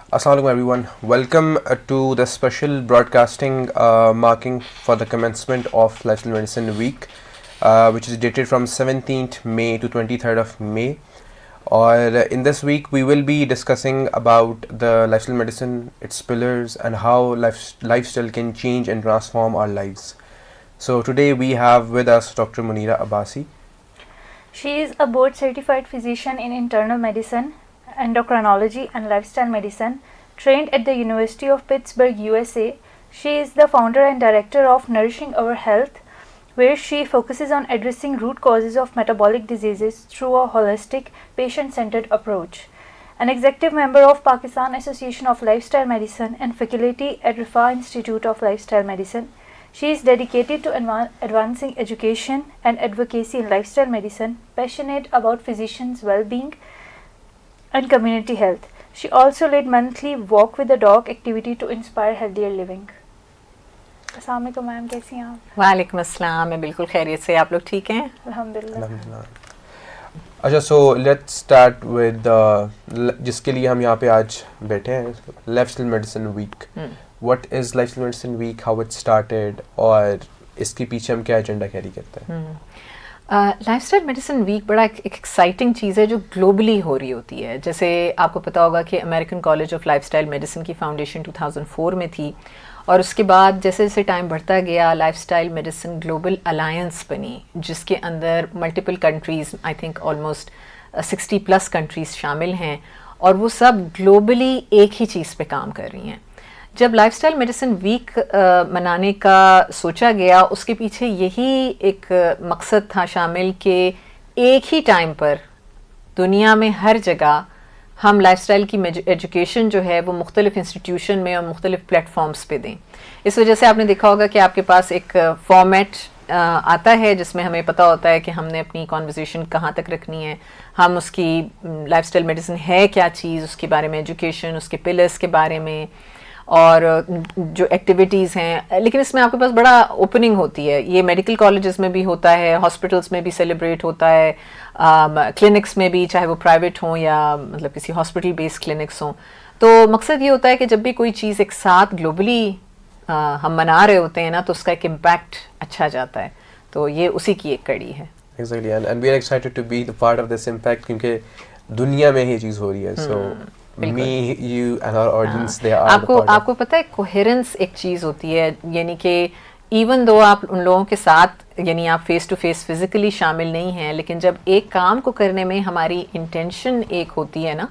Assalamualaikum everyone. Welcome to the special broadcasting marking for the commencement of Lifestyle Medicine Week, which is dated from 17th May to 23rd of May. Or in this week, we will be discussing about the lifestyle medicine, its pillars, and how lifestyle can change and transform our lives. So today we have with us Dr. Munira Abbasi. She is a board certified physician in internal medicine, endocrinology and lifestyle medicine, trained at the University of Pittsburgh, USA. She is the founder and director of Nourishing Our Health, where she focuses on addressing root causes of metabolic diseases through a holistic, patient-centered approach. An executive member of Pakistan Association of Lifestyle Medicine and faculty at Rifa Institute of Lifestyle Medicine, she is dedicated to advancing education and advocacy in lifestyle medicine, passionate about physicians' well-being and community health. She also led monthly walk with the dog activity to inspire healthier living. السلام علیکم میم، کیسی ہیں آپ؟ وعلیکم السلام، میں بالکل خیریت سے. آپ لوگ ٹھیک ہیں؟ الحمدللہ. اچھا، سو لیٹ اسٹارٹ ود جس کے لیے ہم یہاں پہ آج بیٹھے ہیں، life style medicine week. What is life style medicine week, how it started, اور اس کے پیچھے ہم کیا ایجنڈا کیری کرتے ہیں؟ لائف اسٹائل میڈیسن ویک بڑا ایک ایکسائٹنگ چیز ہے جو گلوبلی ہو رہی ہوتی ہے. جیسے آپ کو پتہ ہوگا کہ American college of life style medicine کی فاؤنڈیشن 2004 میں تھی، اور اس کے بعد جیسے جیسے ٹائم بڑھتا گیا life style medicine global alliance بنی، جس کے اندر multiple countries, I think almost 60+ countries شامل ہیں، اور وہ سب گلوبلی ایک ہی چیز پہ کام کر رہی ہیں. جب لائف اسٹائل میڈیسن ویک منانے کا سوچا گیا، اس کے پیچھے یہی ایک مقصد تھا شامل کہ ایک ہی ٹائم پر دنیا میں ہر جگہ ہم لائف اسٹائل کی ایجوکیشن جو ہے وہ مختلف انسٹیٹیوشن میں اور مختلف پلیٹ فارمز پہ دیں. اس وجہ سے آپ نے دیکھا ہوگا کہ آپ کے پاس ایک فارمیٹ آتا ہے جس میں ہمیں پتہ ہوتا ہے کہ ہم نے اپنی کانورزیشن کہاں تک رکھنی ہے، ہم اس کی لائف اسٹائل میڈیسن ہے کیا چیز، اس کے بارے میں ایجوکیشن، اس کے پلرس کے بارے میں، اور جو ایکٹیویٹیز ہیں. لیکن اس میں آپ کے پاس بڑا اوپننگ ہوتی ہے. یہ میڈیکل کالجز میں بھی ہوتا ہے، ہاسپٹلس میں بھی سیلیبریٹ ہوتا ہے، کلینکس میں بھی، چاہے وہ پرائیویٹ ہوں یا مطلب کسی ہاسپٹل بیسڈ کلینکس ہوں. تو مقصد یہ ہوتا ہے کہ جب بھی کوئی چیز ایک ساتھ گلوبلی ہم منا رہے ہوتے ہیں نا، تو اس کا ایک امپیکٹ اچھا جاتا ہے. تو یہ اسی کی ایک کڑی ہے. Exactly, and we are excited to be the part of this impact کیونکہ دنیا میں یہ چیز ہو رہی ہے. So me, you and our audience, they are the part. آپ کو پتہ ہے کوہیرنس ایک چیز ہوتی ہے، یعنی کہ ایون دو آپ ان لوگوں کے ساتھ، یعنی آپ فیس ٹو فیس فزیکلی شامل نہیں ہیں، لیکن جب ایک کام کو کرنے میں ہماری انٹینشن ایک ہوتی ہے نا،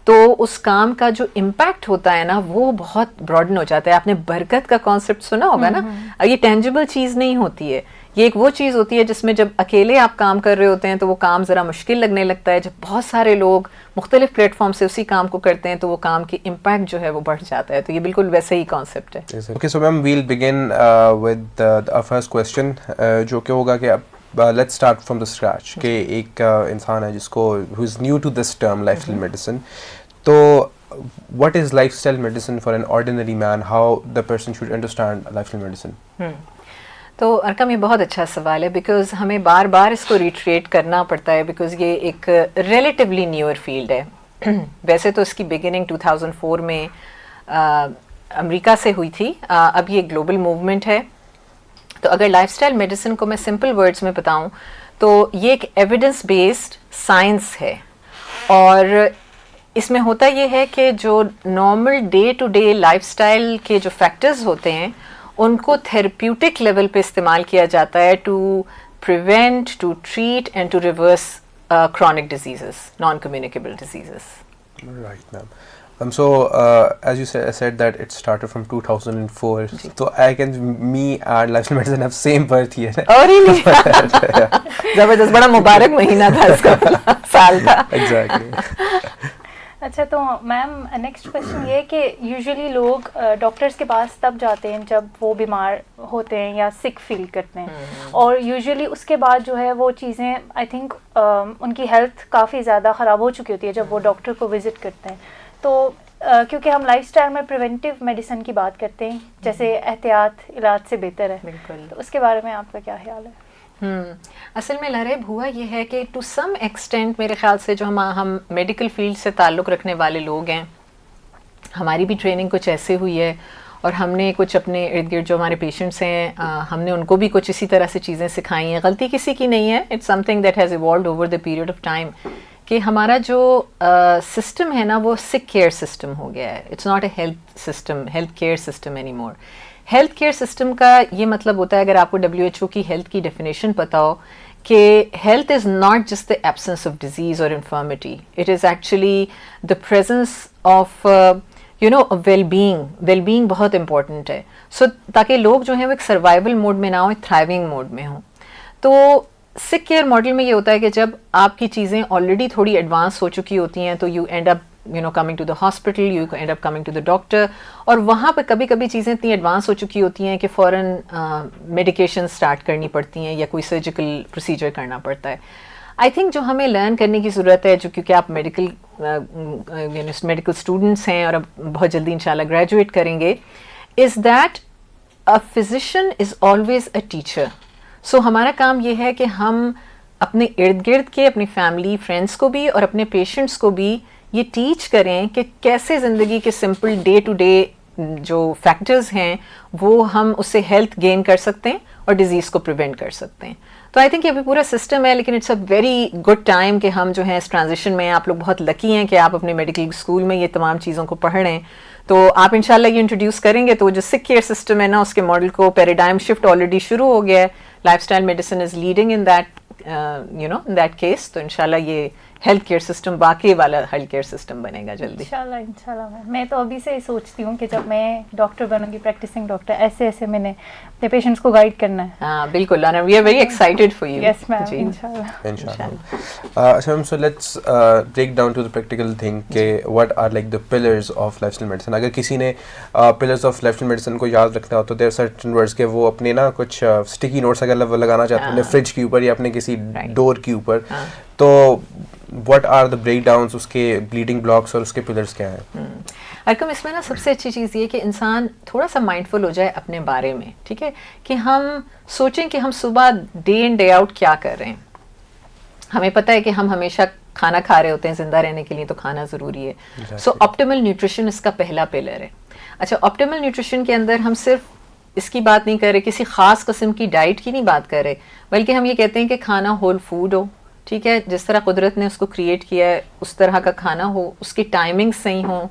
تو اس کام کا جو امپیکٹ ہوتا ہے نا وہ بہت براڈن ہو جاتا ہے. آپ نے برکت کا کانسیپٹ سنا ہوگا نا. یہ ٹینجیبل چیز نہیں ہوتی ہے، یہ ایک وہ چیز ہوتی ہے جس میں جب اکیلے آپ کام کر رہے ہوتے ہیں تو وہ کام ذرا مشکل لگنے لگتا ہے. جب بہت سارے لوگ مختلف پلیٹ فارم سے اسی کام کو کرتے ہیں تو وہ کام کی امپیکٹ جو ہے وہ بڑھ جاتا ہے. تو یہ بالکل ویسے ہی کانسیپٹ ہے. Okay, so ma'am, we'll begin with our first question, جو کہ ہوگا کہ let's start from the scratch. کہ ایک انسان ہے جس کو who is new to this term lifestyle medicine. تو what is lifestyle medicine for an ordinary man? How the person should understand lifestyle medicine? تو ارکم، یہ بہت اچھا سوال ہے، بیکاز ہمیں بار بار اس کو ریٹریٹ کرنا پڑتا ہے، بیکاز یہ ایک ریلیٹیولی نیور فیلڈ ہے. ویسے تو اس کی بگننگ 2004 میں امریکہ سے ہوئی تھی، اب یہ گلوبل موومنٹ ہے. تو اگر لائف اسٹائل میڈیسن کو میں سمپل ورڈز میں بتاؤں تو یہ ایک ایویڈنس بیسڈ سائنس ہے، اور اس میں ہوتا یہ ہے کہ جو normal day to day lifestyle کے جو فیکٹرز ہوتے ہیں ان کو تھیراپیوٹک لیول پہ استعمال کیا جاتا ہے to prevent, to treat and to reverse chronic diseases, non communicable diseases. Right, ma'am. So as you said that it started from 2004. So I can, me and lifestyle medicine have same birth year. اور زبردست، بڑا مبارک مہینہ تھا اس کا، سال تھا. Exactly. اچھا، تو میم نیکسٹ کویشچن یہ ہے کہ یوزلی لوگ ڈاکٹرس کے پاس تب جاتے ہیں جب وہ بیمار ہوتے ہیں یا سک فیل کرتے ہیں، اور یوزلی اس کے بعد جو ہے وہ چیزیں آئی تھنک ان کی ہیلتھ کافی زیادہ خراب ہو چکی ہوتی ہے جب وہ ڈاکٹر کو وزٹ کرتے ہیں. تو کیونکہ ہم لائف اسٹائل میں پریونٹیو میڈیسن کی بات کرتے ہیں، جیسے احتیاط علاج سے بہتر ہے، بالکل. تو اس کے بارے میں آپ کا کیا خیال ہے؟ اصل میں لہریب ہوا یہ ہے کہ ٹو سم ایکسٹینٹ میرے خیال سے جو ہم میڈیکل فیلڈ سے تعلق رکھنے والے لوگ ہیں، ہماری بھی ٹریننگ کچھ ایسے ہوئی ہے, اور ہم نے کچھ اپنے ارد گرد جو ہمارے پیشنٹس ہیں ہم نے ان کو بھی کچھ اسی طرح سے چیزیں سکھائی ہیں. غلطی کسی کی نہیں ہے, it's something that has evolved over the period of time, کہ ہمارا جو سسٹم ہے نا وہ سک کیئر سسٹم ہو گیا ہے. It's not a health care system any more. Health care system کا یہ مطلب ہوتا ہے, اگر آپ کو WHO کی ہیلتھ کی ڈیفینیشن پتہ ہو, کہ health is not just the absence of disease اور infirmity, it is actually the presence of well being بہت امپورٹنٹ ہے. سو تاکہ لوگ جو ہیں وہ ایک سروائیول موڈ میں نہ ہوں, ایک تھرائیونگ موڈ میں ہوں. تو سک کیئر ماڈل میں یہ ہوتا ہے کہ جب آپ کی چیزیں آلریڈی تھوڑی ایڈوانس ہو چکی ہوتی ہیں تو you and up coming to the hospital, you end up coming to the doctor, اور وہاں پہ کبھی کبھی چیزیں اتنی ایڈوانس ہو چکی ہوتی ہیں کہ فوراً میڈیکیشن اسٹارٹ کرنی پڑتی ہیں یا کوئی سرجیکل پروسیجر کرنا پڑتا ہے. آئی تھنک جو ہمیں لرن کرنے کی ضرورت ہے, جو کیونکہ آپ میڈیکل اسٹوڈنٹس ہیں اور اب بہت جلدی انشاءاللہ گریجویٹ کریں گے, is that a physician is always a teacher. So ہمارا کام یہ ہے کہ ہم اپنے ارد گرد کے اپنی فیملی فرینڈس کو بھی اور اپنے پیشنٹس کو بھی یہ ٹیچ کریں کہ کیسے زندگی کے سمپل ڈے ٹو ڈے جو فیکٹرز ہیں وہ ہم اس سے ہیلتھ گین کر سکتے ہیں اور ڈیزیز کو پریونٹ کر سکتے ہیں. تو آئی تھنک یہ بھی پورا سسٹم ہے, لیکن it's a very good time کہ ہم جو ہیں اس ٹرانزیشن میں, آپ لوگ بہت لکی ہیں کہ آپ اپنے میڈیکل اسکول میں یہ تمام چیزوں کو پڑھ رہے ہیں. تو آپ انشاءاللہ یہ انٹروڈیوس کریں گے تو جو سک کیئر سسٹم ہے نا اس کے ماڈل کو پیراڈائم شفٹ آلریڈی شروع ہو گیا ہے. Life style medicine is leading in that case. تو انشاءاللہ یہ ہیلتھ کیئر سسٹم واقعی والا ہیلتھ کیئر سسٹم بنے گا جلدی انشاءاللہ. میں تو ابھی سے سوچتی ہوں کہ جب میں ڈاکٹر بنوں گی, پریکٹسنگ ڈاکٹر, ایسے میں نے اپنے پیشنٹس کو گائیڈ کرنا ہے. ہاں بالکل, we are very excited for you. Yes ma'am, انشاءاللہ. اچھا ma'am, so let's break down to the practical thing کہ what are like the pillars of life style medicine. اگر کسی نے pillars of life style medicine کو یاد رکھنا ہو تو دیر سرٹن ورڈس کے وہ اپنے نا کچھ اسٹکی نوٹس اگر لگانا چاہتے ہیں اپنے فریج کے اوپر یا اپنے کسی ڈور کے اوپر, تو what are the breakdowns, اس کے بلیڈنگ بلاکس اور اس کے پلرز کیا ہیں؟ ارکم, اس میں نا سب سے اچھی چیز یہ کہ انسان تھوڑا سا مائنڈفل ہو جائے اپنے بارے میں, ٹھیک ہے, کہ ہم سوچیں کہ ہم صبح ڈے ان ڈے آؤٹ کیا کر رہے ہیں. ہمیں پتہ ہے کہ ہم ہمیشہ کھانا کھا رہے ہوتے ہیں, زندہ رہنے کے لیے تو کھانا ضروری ہے. سو آپٹیمل نیوٹریشن اس کا پہلا پلر ہے. اچھا, آپٹیمل نیوٹریشن کے اندر ہم صرف اس کی بات نہیں کر رہے, کسی خاص قسم کی ڈائٹ کی نہیں بات کر رہے, بلکہ ہم یہ کہتے ہیں کہ کھانا ہول فوڈ ہو, ٹھیک ہے, جس طرح قدرت نے اس کو کریٹ کیا ہے اس طرح کا کھانا ہو, اس کی ٹائمنگ صحیح ہو,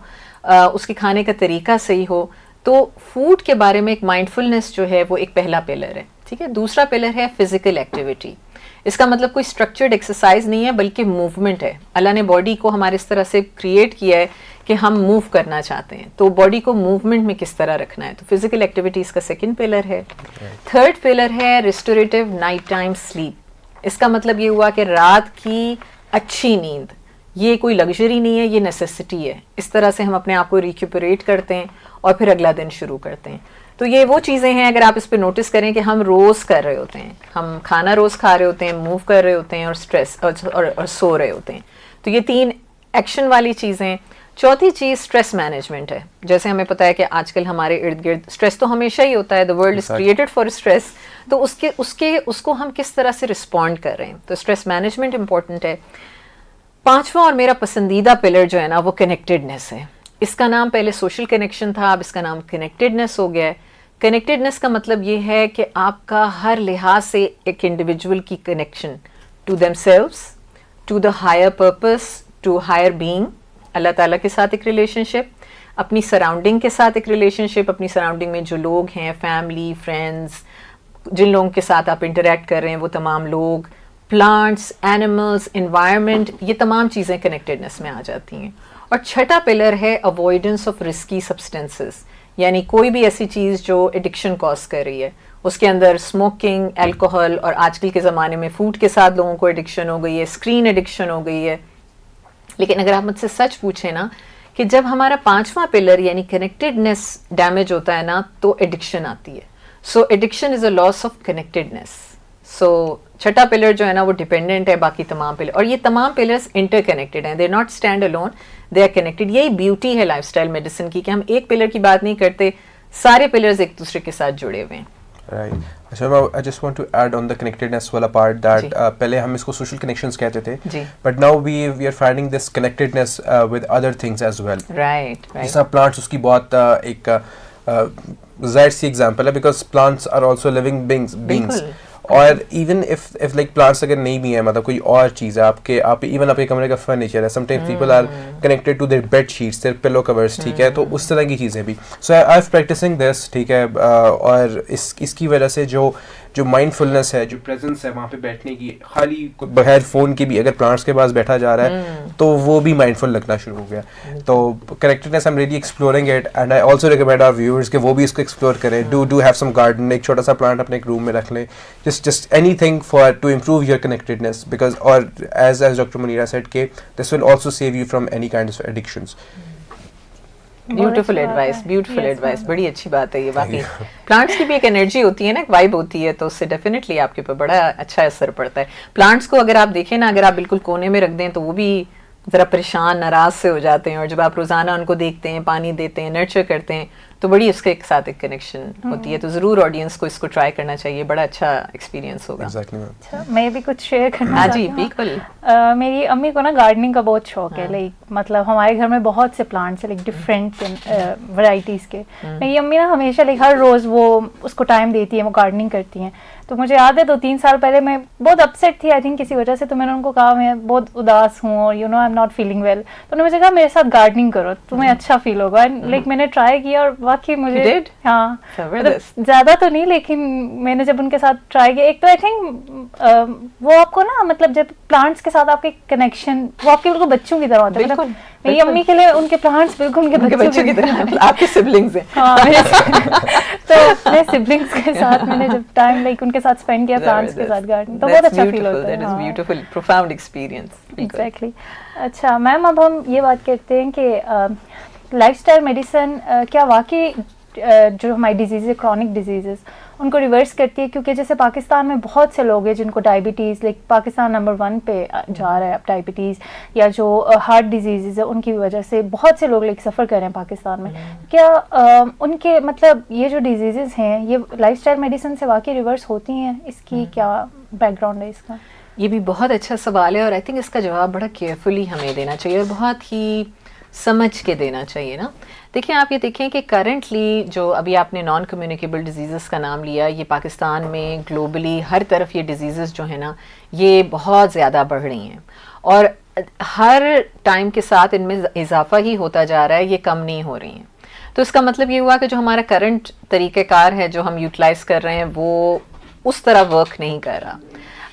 اس کے کھانے کا طریقہ صحیح ہو. تو فوڈ کے بارے میں ایک مائنڈفلنس جو ہے وہ ایک پہلا پلر ہے, ٹھیک ہے. دوسرا پلر ہے فزیکل ایکٹیویٹی. اس کا مطلب کوئی اسٹرکچرڈ ایکسرسائز نہیں ہے بلکہ موومنٹ ہے. اللہ نے باڈی کو ہمارے اس طرح سے کریٹ کیا ہے کہ ہم موو کرنا چاہتے ہیں, تو باڈی کو موومنٹ میں کس طرح رکھنا ہے, تو فزیکل ایکٹیویٹی اس کا سیکنڈ پلر ہے. تھرڈ پلر ہے ریسٹوریٹیو نائٹ ٹائم سلیپ. اس کا مطلب یہ ہوا کہ رات کی اچھی نیند یہ کوئی لگژری نہیں ہے, یہ نیسیسٹی ہے. اس طرح سے ہم اپنے آپ کو ریکیوپریٹ کرتے ہیں اور پھر اگلا دن شروع کرتے ہیں. تو یہ وہ چیزیں ہیں, اگر آپ اس پہ نوٹس کریں کہ ہم روز کر رہے ہوتے ہیں, ہم کھانا روز کھا رہے ہوتے ہیں, موو کر رہے ہوتے ہیں اور اسٹریس اور سو رہے ہوتے ہیں. تو یہ تین ایکشن والی چیزیں. چوتھی چیز اسٹریس مینجمنٹ ہے. جیسے ہمیں پتہ ہے کہ آج کل ہمارے ارد گرد اسٹریس تو ہمیشہ ہی ہوتا ہے, the world is created for stress. تو اس کو ہم کس طرح سے رسپونڈ کر رہے ہیں, تو اسٹریس مینجمنٹ امپورٹنٹ ہے. پانچواں اور میرا پسندیدہ پلر جو ہے نا وہ کنیکٹڈنیس ہے. اس کا نام پہلے سوشل کنیکشن تھا, اب اس کا نام کنیکٹڈنیس ہو گیا ہے. کنیکٹڈنیس کا مطلب یہ ہے کہ آپ کا ہر لحاظ سے ایک انڈیویجول کی connection to themselves, to the higher purpose, to higher being, اللہ تعالیٰ کے ساتھ ایک ریلیشن شپ, اپنی سراؤنڈنگ کے ساتھ ایک ریلیشن شپ, اپنی سراؤنڈنگ میں جو لوگ ہیں, فیملی, فرینڈز, جن لوگوں کے ساتھ آپ انٹریکٹ کر رہے ہیں وہ تمام لوگ, پلانٹس, اینیملز, انوائرمنٹ, یہ تمام چیزیں کنیکٹڈنیس میں آ جاتی ہیں. اور چھٹا پلر ہے اوائڈنس آف رسکی سبسٹینسز, یعنی کوئی بھی ایسی چیز جو ایڈکشن کاز کر رہی ہے. اس کے اندر اسموکنگ, الکوہل, اور آج کل کے زمانے میں فوڈ کے ساتھ لوگوں کو ایڈکشن ہو گئی ہے, اسکرین ایڈکشن ہو گئی ہے. لیکن اگر آپ مجھ سے سچ پوچھیں نا کہ جب ہمارا پانچواں پلر یعنی کنیکٹڈنیس ڈیمیج ہوتا ہے نا تو ایڈکشن آتی ہے. So addiction is a loss of connectedness. So چھٹا پلر جو ہے نا وہ ڈیپینڈنٹ ہے باقی تمام پلر, اور یہ تمام پلرز انٹر کنیکٹڈ ہیں, they are not stand alone, they are connected. یہی بیوٹی ہے لائف اسٹائل میڈیسن کی کہ ہم ایک پلر کی بات نہیں کرتے, سارے پلرز ایک دوسرے کے ساتھ جڑے ہوئے ہیں. رائٹ. اچھا I just want to add on the connectedness والا part that پہلے ہم اس کو social connections کہتے تھے but now we are finding this connectedness with other things as well. right جیسا plants اس کی بہت ایک ظاہر سی ایگزامپل ہے because plants are also living beings. اور ایون if like plants اگر نہیں بھی ہیں مطلب کوئی اور چیز ہے آپ ایون آپ کے کمرے کا فرنیچر ہے sometimes people are connected to their bed sheets, their pillow covers, ٹھیک ہے, تو اس طرح کی چیزیں بھی. so I'm practicing this, ٹھیک ہے, اور اس کی وجہ سے جو مائنڈ فلنس ہے, جو پریزنس ہے وہاں پہ بیٹھنے کی, خالی بغیر فون کے بھی اگر پلانٹس کے پاس بیٹھا جا رہا ہے تو وہ بھی مائنڈ فل لگنا شروع ہو گیا. تو connectedness I am really exploring it and I also recommend our viewers کہ وہ بھی اس کو ایکسپلور کریں. ڈو ہیو سم گارڈن, ایک چھوٹا سا پلانٹ اپنے ایک روم میں رکھ لیں, just anything for to improve your connectedness because اور ایز ڈاکٹر منیرا سیڈ کہ this will also save you from any kind of addictions. Beautiful advice, بڑی اچھی بات ہے یہ. واقعی پلانٹس کی بھی ایک انرجی ہوتی ہے نا, ایک وائب ہوتی ہے, تو اس سے ڈیفینیٹلی آپ کے اوپر بڑا اچھا اثر پڑتا ہے. پلانٹس کو اگر آپ دیکھیں نا, اگر آپ بالکل کونے میں رکھ دیں تو وہ بھی ذرا پریشان ناراض سے ہو جاتے ہیں, اور جب آپ روزانہ ان کو دیکھتے ہیں, پانی دیتے ہیں, نرچر کرتے ہیں, تو بڑی اس کے ساتھ ایک کنیکشن ہوتی ہے. تو ضرور آڈینس کو اس کو ٹرائی کرنا چاہیے, بڑا اچھا ایکسپیرینس ہوگا. میں بھی کچھ شیئر کرنا جی بالکل. میری امی کو نا گارڈننگ کا بہت شوق ہے. لائک مطلب ہمارے گھر میں بہت سے پلانٹس ہیں, لائک ڈفرینٹ ورائٹیز کے. میری امی نا ہمیشہ لائک ہر روز وہ اس کو ٹائم دیتی ہے, وہ گارڈننگ کرتی ہیں. تو مجھے یاد ہے 2-3 سال پہلے میں بہت اپسیٹ تھی آئی تھنک کسی وجہ سے, تو میں نے ان کو کہا میں بہت اداس ہوں اور I am not feeling well. تو انہوں نے مجھے کہا میرے ساتھ گارڈننگ کرو, تمہیں اچھا فیل ہوگا. لائک میں نے ٹرائی کیا اور واقعی مجھے, ہاں زیادہ تو نہیں لیکن میں نے جب ان کے ساتھ ٹرائی کیا, ایک تو آئی تھنک وہ آپ کو نا مطلب جب پلانٹس کے ساتھ آپ کے کنیکشن وہ آپ کے بالکل بچوں کی طرح ہوتا ہے. میری امی کے لیے ان کے پلانٹس بالکل ان کے بچوں کی طرح, آپ کے سبلنگز ہیں. ہاں تو اپنے سبلنگس کے ساتھ میں نے جب ٹائم لائک ان کے ساتھ اسپینڈ کیا پلانٹس کے ساتھ گارڈن, تو بہت اچھا فیل ہوتا ہے. That is beautiful, profound experience. Exactly. اچھا میم, اب ہم یہ بات کرتے ہیں کہ لائف اسٹائل میڈیسن کیا واقعی جو ہماری ڈیزیز کرونک ڈیزیزز ان کو ریورس کرتی ہے؟ کیونکہ جیسے پاکستان میں بہت سے لوگ ہیں جن کو ڈائبٹیز, لائک پاکستان نمبر 1 پہ جا رہا ہے اب ڈائبٹیز, یا جو ہارٹ ڈیزیزز ہے ان کی وجہ سے بہت سے لوگ لائک سفر کر رہے ہیں پاکستان میں. کیا ان کے مطلب یہ جو ڈیزیزز ہیں یہ لائف اسٹائل میڈیسن سے واقعی ریورس ہوتی ہیں؟ اس کی کیا بیک گراؤنڈ ہے اس کا؟ یہ بھی بہت اچھا سوال ہے, اور آئی تھنک اس کا جواب بڑا کیئرفلی ہمیں دینا چاہیے اور بہت ہی سمجھ کے دینا چاہیے نا. دیکھیں آپ یہ دیکھیں کہ کرنٹلی جو ابھی آپ نے نان کمیونیکیبل ڈیزیزز کا نام لیا, یہ پاکستان میں گلوبلی ہر طرف یہ ڈیزیزز جو ہیں نا یہ بہت زیادہ بڑھ رہی ہیں, اور ہر ٹائم کے ساتھ ان میں اضافہ ہی ہوتا جا رہا ہے, یہ کم نہیں ہو رہی ہیں. تو اس کا مطلب یہ ہوا کہ جو ہمارا کرنٹ طریقہ کار ہے جو ہم یوٹیلائز کر رہے ہیں وہ اس طرح ورک نہیں کر رہا.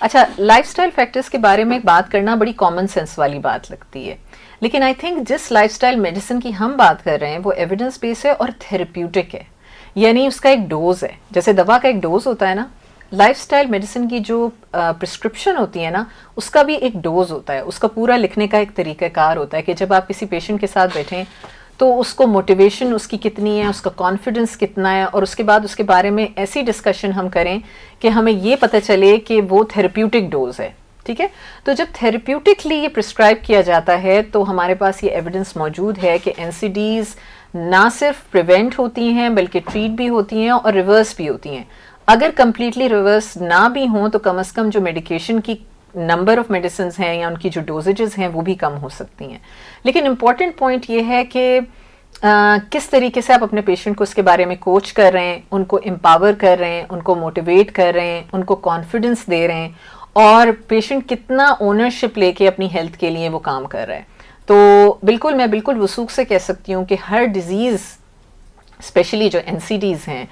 اچھا, لائف سٹائل فیکٹرز کے بارے میں بات کرنا بڑی کامن سینس والی بات لگتی ہے, لیکن آئی تھنک جس لائف سٹائل میڈیسن کی ہم بات کر رہے ہیں وہ ایویڈنس بیس ہے اور تھیراپیوٹک ہے, یعنی اس کا ایک ڈوز ہے. جیسے دوا کا ایک ڈوز ہوتا ہے نا, لائف سٹائل میڈیسن کی جو پرسکرپشن ہوتی ہے نا اس کا بھی ایک ڈوز ہوتا ہے, اس کا پورا لکھنے کا ایک طریقہ کار ہوتا ہے کہ جب آپ کسی پیشنٹ کے ساتھ بیٹھیں تو اس کو موٹیویشن اس کی کتنی ہے, اس کا کانفیڈنس کتنا ہے, اور اس کے بعد اس کے بارے میں ایسی ڈسکشن ہم کریں کہ ہمیں یہ پتہ چلے کہ وہ تھیراپیوٹک ڈوز ہے. ٹھیک ہے, تو جب تھیراپیوٹکلی یہ پرسکرائب کیا جاتا ہے تو ہمارے پاس یہ ایویڈنس موجود ہے کہ این سی ڈیز نہ صرف پریونٹ ہوتی ہیں بلکہ ٹریٹ بھی ہوتی ہیں اور ریورس بھی ہوتی ہیں. اگر کمپلیٹلی ریورس نہ بھی ہوں تو کم از کم جو میڈیکیشن کی نمبر آف میڈیسنز ہیں یا ان کی جو ڈوزیجز ہیں وہ بھی کم ہو سکتی ہیں. لیکن امپورٹنٹ پوائنٹ یہ ہے کہ کس طریقے سے آپ اپنے پیشنٹ کو اس کے بارے میں کوچ کر رہے ہیں, ان کو امپاور کر رہے ہیں, ان کو موٹیویٹ کر رہے ہیں, ان کو کانفیڈنس دے رہے ہیں, اور پیشنٹ کتنا اونرشپ لے کے اپنی ہیلتھ کے لیے وہ کام کر رہا ہے. تو بالکل میں بالکل وثوق سے کہہ سکتی ہوں کہ ہر ڈیزیز اسپیشلی جو این سی ڈیز ہیں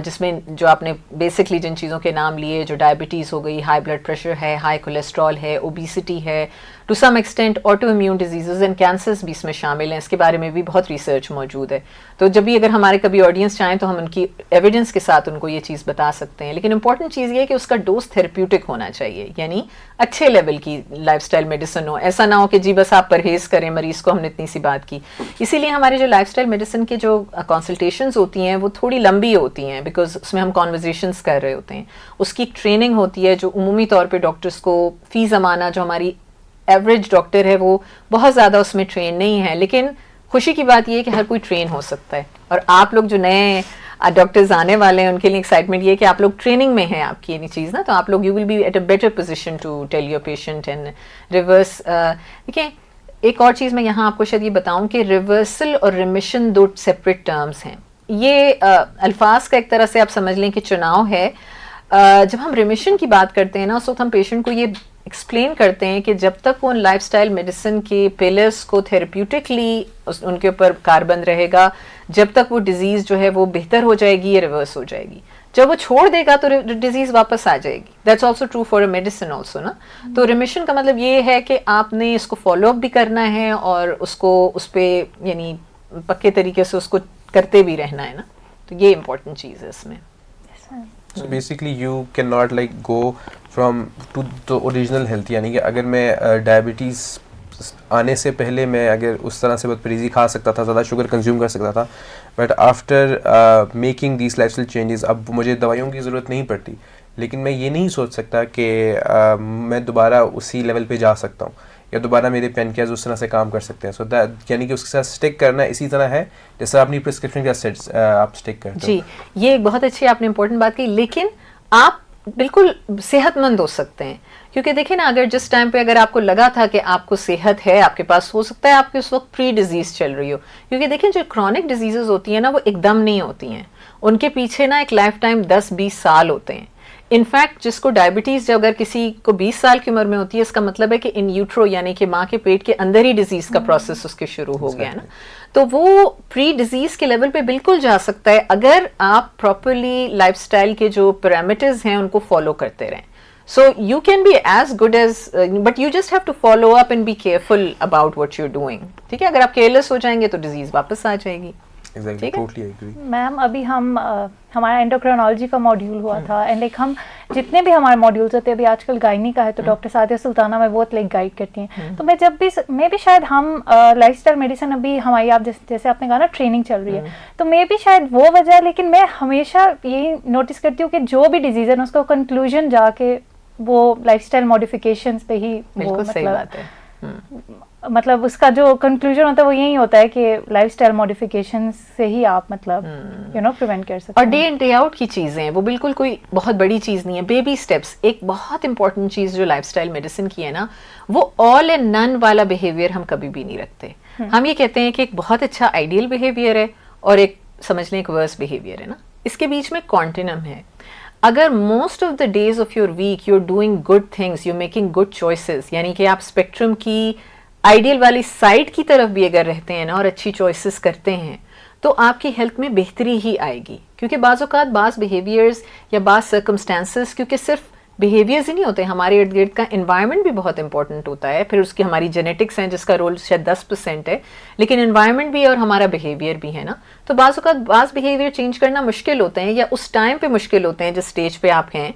جس میں جو آپ نے بیسکلی جن چیزوں کے نام لیے, جو ڈائبٹیز ہو گئی, ہائی بلڈ پریشر ہے, ہائی کولیسٹرول ہے, اوبیسٹی ہے, to some extent autoimmune diseases and cancers بھی اس میں شامل ہیں. اس کے بارے میں بھی بہت ریسرچ موجود ہے. تو جب بھی اگر ہمارے کبھی آڈینس چاہیں تو ہم ان کی ایویڈنس کے ساتھ ان کو یہ چیز بتا سکتے ہیں. لیکن امپورٹنٹ چیز یہ ہے کہ اس کا ڈوز تھیراپیوٹک ہونا چاہیے, یعنی اچھے لیول کی لائف سٹائل میڈیسن ہو. ایسا نہ ہو کہ جی بس آپ پرہیز کریں مریض کو, ہم نے اتنی سی بات کی. اسی لیے ہماری جو لائف سٹائل میڈیسن کی جو کنسلٹیشنز ہوتی ہیں وہ تھوڑی لمبی ہوتی ہیں, بیکاز اس میں ہم کانورزیشنز کر رہے ہوتے ہیں. اس کی ٹریننگ ہوتی ہے جو عمومی طور پہ ڈاکٹرس کو فی زمانہ جو ہماری ایوریج ڈاکٹر ہے وہ بہت زیادہ اس میں ٹرین نہیں ہے. لیکن خوشی کی بات یہ ہے کہ ہر کوئی ٹرین ہو سکتا ہے, اور آپ لوگ جو نئے ڈاکٹرز آنے والے ہیں ان کے لیے ایکسائٹمنٹ یہ کہ آپ لوگ ٹریننگ میں ہیں آپ کی یہ چیز نا, تو آپ لوگ you will be at a better position to tell your patient and reverse. دیکھیں ایک اور چیز میں یہاں آپ کو شاید یہ بتاؤں کہ ریورسل اور ریمیشن دو سیپریٹ ٹرمز ہیں. یہ الفاظ کا ایک طرح سے آپ سمجھ لیں کہ چناؤ ہے. جب ہم ریمیشن کی بات کرتے ہیں نا اس وقت ہم پیشنٹ کو یہ ایکسپلین کرتے ہیں کہ جب تک وہ لائف اسٹائل میڈیسن کے پلرس کو تھراپیوٹکلی ان کے اوپر کاربند رہے گا, جب تک وہ ڈیزیز جو ہے وہ بہتر ہو جائے گی یا ریورس ہو جائے گی. جب وہ چھوڑ دے گا تو ڈیزیز واپس آ جائے گی. That's also true for a medicine also نا. تو ریمیشن کا مطلب یہ ہے کہ آپ نے اس کو فالو اپ بھی کرنا ہے اور اس کو اس پہ یعنی پکے طریقے سے اس کو کرتے بھی رہنا ہے نا. تو یہ امپورٹنٹ چیز ہے اس میں. So basically you cannot like go from to the original health, یعنی کہ اگر میں ڈائبٹیز آنے سے پہلے میں اگر اس طرح سے بہت پریزی کھا سکتا تھا, زیادہ شوگر کنزیوم کر سکتا تھا, but after making these life style changes اب مجھے دوائیوں کی ضرورت نہیں پڑتی. لیکن میں یہ نہیں سوچ سکتا کہ میں دوبارہ اسی لیول پہ جا سکتا ہوں یا دوبارہ میرے پینکیاز اس طرح سے کام کر سکتے ہیں. سو یعنی کہ اس کے ساتھ اسٹک کرنا اسی طرح ہے جیسے اپنی پرسکرپشن کے ساتھ آپ اسٹک کرتے ہیں. جی یہ ایک بہت اچھی آپ نے امپورٹنٹ بات کی, لیکن آپ بالکل صحت مند ہو سکتے ہیں. کیونکہ دیکھیں نا اگر جس ٹائم پہ اگر آپ کو لگا تھا کہ آپ کو صحت ہے آپ کے پاس, ہو سکتا ہے آپ کی اس وقت پری ڈیزیز چل رہی ہو. کیونکہ دیکھیں جو کرونک ڈیزیزز ہوتی ہیں نا وہ ایک دم نہیں ہوتی ہیں, ان کے پیچھے نا ایک لائف ٹائم 10-20 سال ہوتے ہیں. انفیکٹ جس کو ڈائبٹیز جو اگر کسی کو 20 سال کی عمر میں ہوتی ہے اس کا مطلب ہے کہ ان یوٹرو یعنی کہ ماں کے پیٹ کے اندر ہی ڈیزیز کا پروسیس اس کے شروع ہو گیا ہے نا. تو وہ پری ڈیزیز کے لیول پہ بالکل جا سکتا ہے اگر آپ پراپرلی لائف اسٹائل کے جو پیرامیٹرز ہیں ان کو فالو کرتے رہیں. So you can be as good as but you just have to follow up and be careful about what you're doing. ٹھیک ہے, اگر آپ کیئرلیس ہو جائیں گے تو ڈیزیز واپس آ جائے گی. میم ابھی ہمارا انڈوکرینالوجی کا ماڈیول ہوا تھا اینڈ لائک ہم جتنے بھی ہمارے ماڈیولس ہوتے ہیں, ابھی آج کل گائنی کا ہے تو ڈاکٹر سعدیہ سلطانہ میں بہت لائک گائڈ کرتی ہیں. تو میں جب بھی شاید ہم لائف اسٹائل میڈیسن ابھی ہماری آپ جیسے آپ نے کہا نا ٹریننگ چل رہی ہے, تو میں بھی شاید وہ وجہ ہے, لیکن میں ہمیشہ یہی نوٹس کرتی ہوں کہ جو بھی ڈیزیز ہے اس کا کنکلوژن جا کے وہ لائف اسٹائل ماڈیفیکیشنز پہ ہی مطلب اس کا جو کنکلوژن ہوتا ہے وہ یہی ہوتا ہے کہ لائف اسٹائل ماڈیفیکیشن سے ہی آپ مطلب پریونٹ کر سکتے ہیں. اور ڈے ان ڈے آؤٹ کی چیزیں ہیں وہ بالکل کوئی بہت بڑی چیز نہیں ہے. بیبی اسٹیپس ایک بہت امپورٹنٹ چیز جو لائف اسٹائل میڈیسن کی ہے نا, وہ آل اینڈ نن والا بیہیویئر ہم کبھی بھی نہیں رکھتے. ہم یہ کہتے ہیں کہ ایک بہت اچھا آئیڈیل بیہیویئر ہے اور ایک سمجھ لیں ایک ورس بیہیویئر ہے نا, اس کے بیچ میں کانٹینم ہے. اگر most of the days of your week you are doing good things, you making good choices, یعنی کہ آپ اسپیکٹرم کی آئیڈیل والی سائڈ کی طرف بھی اگر رہتے ہیں نا اور اچھی چوائسیز کرتے ہیں تو آپ کی ہیلتھ میں بہتری ہی آئے گی. کیونکہ بعض اوقات بعض بیہیویئرز یا بعض سرکمسٹانسز, کیونکہ صرف بیہیویئرز ہی نہیں ہوتے, ہمارے ارد گرد کا انوائرمنٹ بھی بہت امپورٹنٹ ہوتا ہے. پھر اس کی ہماری جینیٹکس ہیں جس کا رول شاید 10% ہے, لیکن انوائرمنٹ بھی اور ہمارا بیہیویئر بھی ہے نا. تو بعض اوقات بعض بیہیویئر چینج کرنا مشکل ہوتے ہیں یا اس ٹائم پہ مشکل ہوتے ہیں جس اسٹیج پہ آپ ہیں.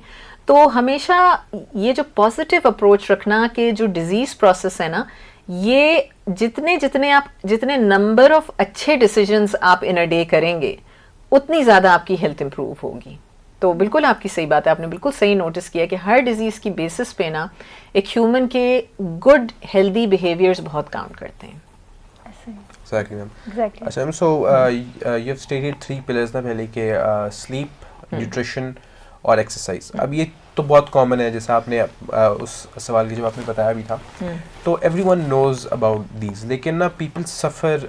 تو ہمیشہ یہ جو پازیٹیو اپروچ رکھنا کہ جو ڈیزیز پروسیس ہے نا, یہ جتنے نمبر آف اچھے ڈیسیجنز آپ ان اے ڈے کریں گے اتنی زیادہ آپ کی ہیلتھ امپروو ہوگی. تو بالکل آپ کی صحیح بات ہے, آپ نے بالکل صحیح نوٹس کیا کہ ہر ڈیزیز کی بیسس پہ نا ایک ہیومن کے گڈ ہیلدی بیہیویئرز بہت کاؤنٹ کرتے ہیں. Exactly, ma'am. اچھا ma'am, so you have stated 3 pillars نا پہلے کہ sleep, nutrition اور ایکسرسائز. اب یہ تو بہت کامن ہے, جیسے آپ نے اس سوال کے جواب میں بتایا بھی تھا, تو everyone knows about these. لیکن نا people suffer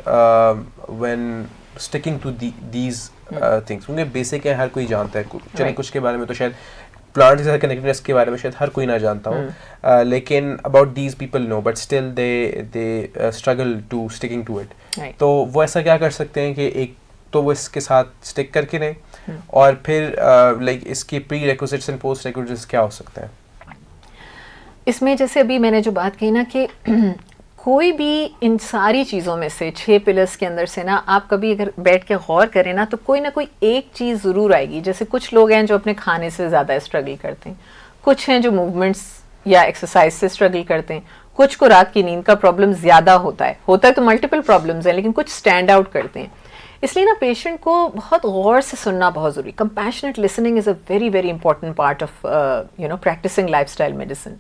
when sticking to these things, کیونکہ بیسک ہے, ہر کوئی جانتا ہے. چلیں کچھ کے بارے میں تو شاید پلانٹ کے ساتھ کنیکٹڈنس کے بارے میں شاید ہر کوئی نہ جانتا ہوں, لیکن about these people know, but still they struggle to sticking to it. تو وہ ایسا کیا کر سکتے ہیں کہ ایک تو وہ اس کے ساتھ اسٹک کر کے رہیں, اور پھر لائک اس کی پری ریکوزٹس اینڈ پوسٹ ریکوزٹس کیا ہو سکتے ہیں اس میں؟ جیسے ابھی میں نے جو بات کہی نا کہ کوئی بھی ان ساری چیزوں میں سے 6 پلرس کے اندر سے نا آپ کبھی اگر بیٹھ کے غور کریں نا تو کوئی نہ کوئی ایک چیز ضرور آئے گی. جیسے کچھ لوگ ہیں جو اپنے کھانے سے زیادہ اسٹرگل کرتے ہیں, کچھ ہیں جو موومنٹس یا ایکسرسائز سے اسٹرگل کرتے ہیں, کچھ کو رات کی نیند کا پرابلم زیادہ ہوتا ہے تو ملٹیپل پرابلمز ہیں, لیکن کچھ اسٹینڈ آؤٹ کرتے ہیں. اس لیے نا پیشنٹ کو بہت غور سے سننا بہت ضروری. Compassionate listening is a very very important part of practising life style medicine.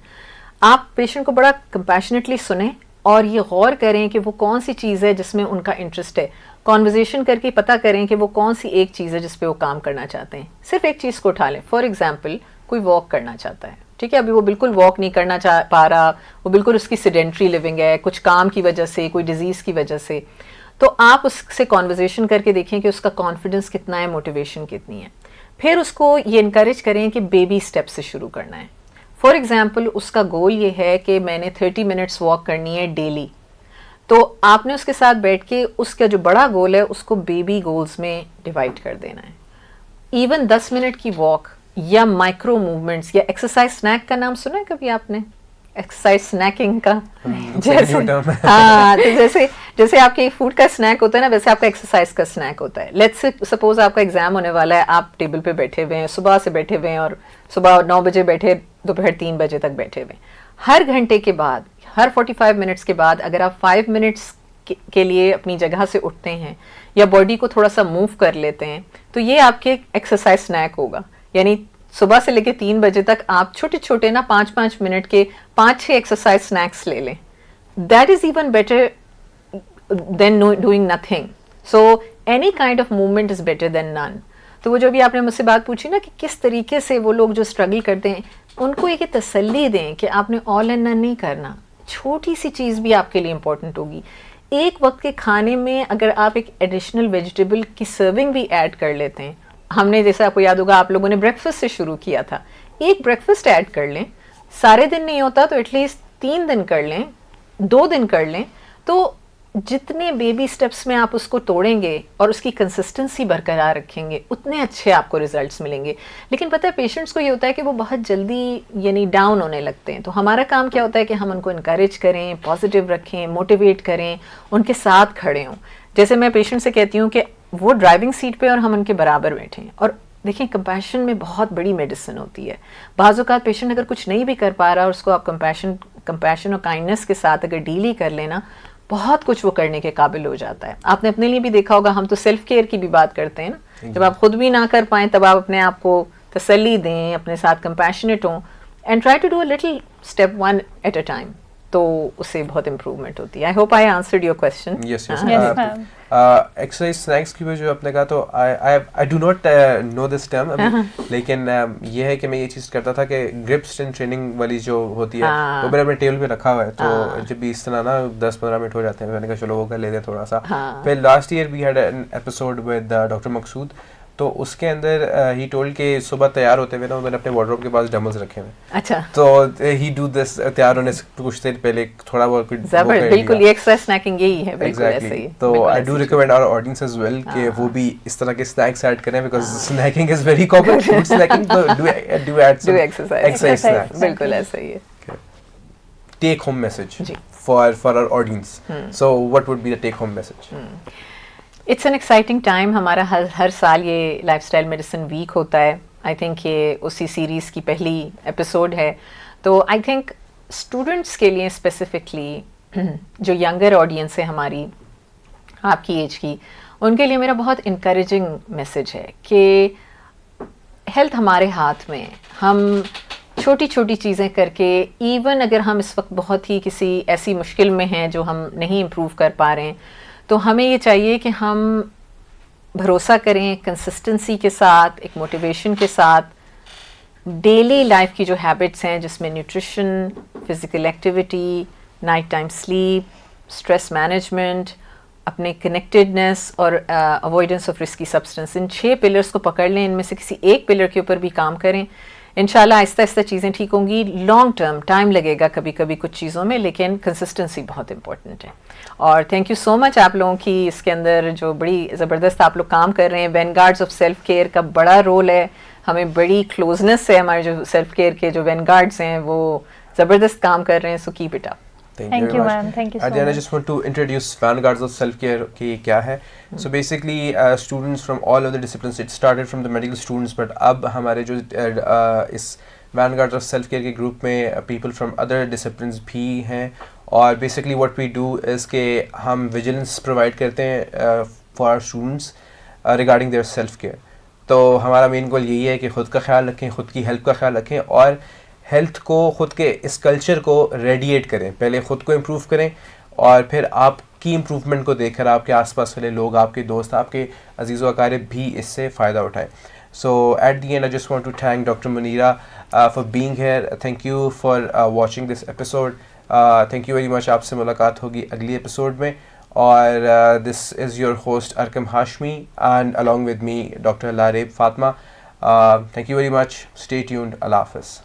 آپ پیشنٹ کو بڑا کمپیشنیٹلی سنیں اور یہ غور کریں کہ وہ کون سی چیز ہے جس میں ان کا انٹرسٹ ہے. کانورزیشن کر کے پتہ کریں کہ وہ کون سی ایک چیز ہے جس پہ وہ کام کرنا چاہتے ہیں. صرف ایک چیز کو اٹھا لیں. فار ایگزامپل کوئی واک کرنا چاہتا ہے, ٹھیک ہے, ابھی وہ بالکل واک نہیں کرنا پا رہا, وہ بالکل اس کی سیڈنٹری لیونگ ہے, کچھ کام کی وجہ سے, کوئی ڈیزیز کی وجہ سے, تو آپ اس سے کانورزیشن کر کے دیکھیں کہ اس کا کانفیڈنس کتنا ہے, موٹیویشن کتنی ہے. پھر اس کو یہ انکریج کریں کہ بیبی اسٹیپ سے شروع کرنا ہے. فار ایگزامپل اس کا گول یہ ہے کہ میں نے 30 منٹس واک کرنی ہے ڈیلی, تو آپ نے اس کے ساتھ بیٹھ کے اس کا جو بڑا گول ہے اس کو بیبی گولز میں ڈیوائڈ کر دینا ہے. ایون 10 منٹ کی واک یا مائکرو موومنٹس یا ایکسرسائز اسنیک کا نام سنا ہے کبھی آپ نے؟ ایکسرسائز اسنیکنگ کا, جیسے ہاں, تو جیسے آپ کے فوڈ کا اسنیک ہوتا ہے نا, ویسے آپ کا ایکسرسائز کا اسنیک ہوتا ہے. لیٹس سپوز آپ کا ایگزام ہونے والا ہے, آپ ٹیبل پہ بیٹھے ہوئے ہیں, صبح سے بیٹھے ہوئے ہیں, اور صبح 9 بجے بیٹھے, دوپہر 3 بجے تک بیٹھے ہوئے ہیں. ہر گھنٹے کے بعد, ہر 45 منٹس کے بعد اگر آپ 5 منٹس کے لیے اپنی جگہ سے اٹھتے ہیں یا باڈی کو تھوڑا سا موو کر لیتے ہیں, تو یہ آپ کے ایکسرسائز اسنیک ہوگا. یعنی صبح سے لے کے 3 بجے تک آپ چھوٹے چھوٹے نا 5-5 منٹ کے 5-6 ایکسرسائز اسنیکس لے لیں. That is even better than doing nothing. So any kind of movement is better than نن. تو وہ جو بھی آپ نے مجھ سے بات پوچھی نا کہ کس طریقے سے وہ لوگ جو اسٹرگل کرتے ہیں, ان کو یہ تسلی دیں کہ آپ نے آل اینڈ نن نہیں کرنا. چھوٹی سی چیز بھی آپ کے لیے امپورٹنٹ ہوگی. ایک وقت کے کھانے میں اگر آپ ایک ایڈیشنل ویجیٹیبل کی سرونگ بھی ایڈ کر لیتے ہیں, ہم نے جیسے آپ کو یاد ہوگا آپ لوگوں نے بریک فاسٹ سے شروع کیا تھا, ایک بریک فاسٹ ایڈ کر لیں. سارے دن نہیں ہوتا تو ایٹ لیسٹ 3 دن کر لیں, 2 دن کر لیں. تو جتنے بیبی سٹیپس میں آپ اس کو توڑیں گے اور اس کی کنسسٹنسی برقرار رکھیں گے, اتنے اچھے آپ کو ریزلٹس ملیں گے. لیکن پتہ ہے پیشنٹس کو یہ ہوتا ہے کہ وہ بہت جلدی یعنی ڈاؤن ہونے لگتے ہیں. تو ہمارا کام کیا ہوتا ہے کہ ہم ان کو انکریج کریں, پازیٹیو رکھیں, موٹیویٹ کریں, ان کے ساتھ کھڑے ہوں. جیسے میں پیشنٹ سے کہتی ہوں کہ وہ ڈرائیونگ سیٹ پہ اور ہم ان کے برابر بیٹھیں. اور دیکھیں کمپیشن میں بہت بڑی میڈیسن ہوتی ہے. بعض اوقات پیشنٹ اگر کچھ نہیں بھی کر پا رہا اور اس کو آپ کمپیشن اور کائنڈنس کے ساتھ اگر ڈیل ہی کر لینا, بہت کچھ وہ کرنے کے قابل ہو جاتا ہے. آپ نے اپنے لیے بھی دیکھا ہوگا, ہم تو سیلف کیئر کی بھی بات کرتے ہیں نا, جب آپ خود بھی نہ کر پائیں تب آپ اپنے آپ کو تسلی دیں, اپنے ساتھ کمپیشنیٹ ہوں, and try to do a little step one at a time, تو اس سے بہت امپروومنٹ ہوتی ہے. I hope I answered your question. Yes exercise snacks کی جو آپ نے کہا, تو I do not know this term ابھی, لیکن یہ ہے کہ میں یہ چیز کرتا تھا کہ گرپ اسٹرینتھ ٹریننگ والی جو ہوتی ہے وہ میں نے اپنے ٹیبل پہ رکھا ہوا ہے. تو جب بھی اس طرح نا 10-15 منٹ ہو جاتے ہیں, میں نے کہا چلو وہ کر لیتے تھوڑا سا. پھر last year we had an episode with doctor Maqsood, تو اس کے اندر ہی ٹولڈ کہ صبح تیار ہوتے ہوئے نا انہوں نے اپنے وارڈروب کے پاس ڈمبلز رکھے ہوئے. اچھا, تو ہی ڈو دس, تیار ہونے سے کچھ دیر پہلے تھوڑا بہت بالکل یہ ایکسرسائز اسنیکنگ یہی ہے, بالکل ایسے ہی. تو I do recommend our audience as well کہ وہ بھی اس طرح کے اسنیکس ایڈ کریں, because snacking is very common, food snacking, تو do add some exercise snacks. بالکل ایسا ہی ہے. Take home message for our audience, so what would be the take home message? It's an exciting time. ہمارا ہر سال یہ لائف اسٹائل میڈیسن ویک ہوتا ہے. آئی تھنک یہ اسی سیریز کی پہلی ایپیسوڈ ہے. تو آئی تھنک اسٹوڈنٹس کے لیے اسپیسیفکلی جو ینگر آڈینس ہے ہماری, آپ کی ایج کی, ان کے لیے میرا بہت انکریجنگ میسج ہے کہ ہیلتھ ہمارے ہاتھ میں. ہم چھوٹی چھوٹی چیزیں کر کے, ایون اگر ہم اس وقت بہت ہی کسی ایسی مشکل میں ہیں جو ہم نہیں امپروو کر پا رہے ہیں, تو ہمیں یہ چاہیے کہ ہم بھروسہ کریں کنسسٹنسی کے ساتھ, ایک موٹیویشن کے ساتھ. ڈیلی لائف کی جو ہیبٹس ہیں جس میں nutrition, physical activity, night time slip, stress management, اپنے کنیکٹڈنس اور avoidance of risky substance, in 6 pillars کو پکڑ لیں. ان میں سے کسی ایک پلر کے اوپر بھی کام کریں. انشاءاللہ آہستہ آہستہ چیزیں ٹھیک ہوں گی. لانگ ٹرم ٹائم لگے گا کبھی کبھی کچھ چیزوں میں, لیکن کنسسٹنسی بہت امپورٹنٹ ہے. اور تھینک یو سو مچ آپ لوگوں کی اس کے اندر جو بڑی زبردست آپ لوگ کام کر رہے ہیں. When guards of self care کا بڑا رول ہے, ہمیں بڑی کلوزنس سے ہمارے جو سیلف کیئر کے جو وین گارڈز ہیں وہ زبردست کام کر رہے ہیں. So keep it up. Thank you ma'am, thank you so much. I just want to introduce Vanguards of Self-Care ki kya hai. So basically students from all other disciplines, it started from the medical students, but ab hamare jo is Vanguards of Self-Care ke group mein people from other disciplines bhi hain. اور basically what we do is کہ ہم vigilance provide کرتے ہیں for our students regarding their self-care. تو ہمارا مین گول یہی ہے کہ خود کا خیال رکھیں, خود کی ہیلتھ کا خیال رکھیں, اور ہیلتھ کو, خود کے اس کلچر کو ریڈیٹ کریں. پہلے خود کو امپروو کریں اور پھر آپ کی امپروومنٹ کو دیکھ کر آپ کے آس پاس والے لوگ, آپ کے دوست, آپ کے عزیز و اقارب بھی اس سے فائدہ اٹھائیں. So at the end, I just want to thank Dr. Munira for being here. Thank you for watching this episode. Thank you very much. آپ سے ملاقات ہوگی اگلی ایپیسوڈ میں. اور this is your host Arkam Hashmi and along with me Dr. Lareb Fatma. Thank you very much. Stay tuned. Allah Hafiz.